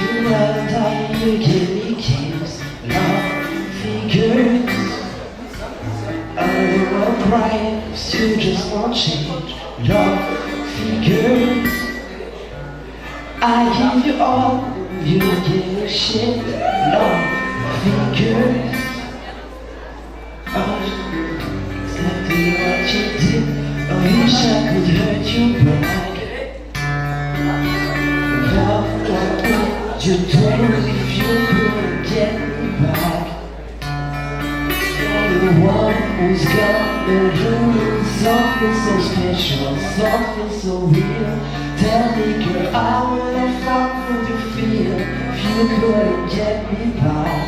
You and I, you give me keys, love figures. I will cry, you just won't change, love figures. I give you all, you give me shit, love figures. Oh, exactly what you did. I wish I could hurt you back. Love what you do if you couldn't get me back. You're the one who's got me doing something so special, something so real. Tell me, girl, how will I fuck would you feel if you couldn't get me back?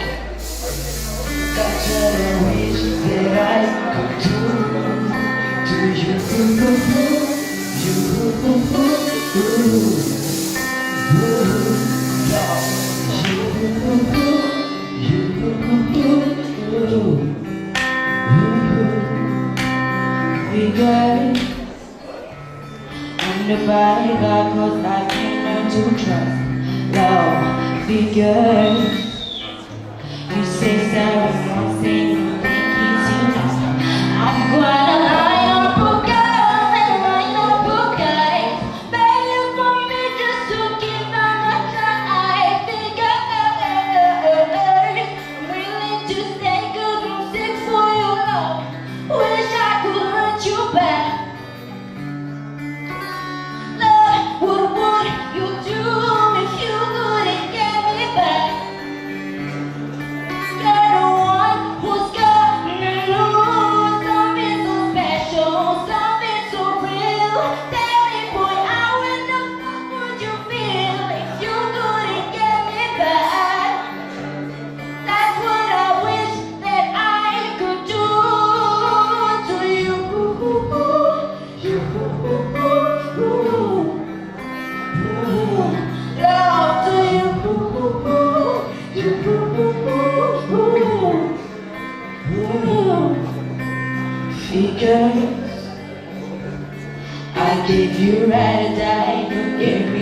That's what I wish that I could do. Do you Figure I'm the bodyguard 'cause I can't learn to trust. Love figure you say sorry, I'm saying you think it's enough. I'm gonna lie on a book girl and lie on a book guy. Begging for me just to give them a try. Figure I'm willing to stay good and sick for your love. Wish I could hurt you back. Love, what would you do if you couldn't get me back? You're the one who's got me lose something so special, something so real. Tell me, boy, how in the fuck would you feel if you couldn't get me back? That's what I wish that I could do to you. Love to you. Figures I gave you right, I don't care.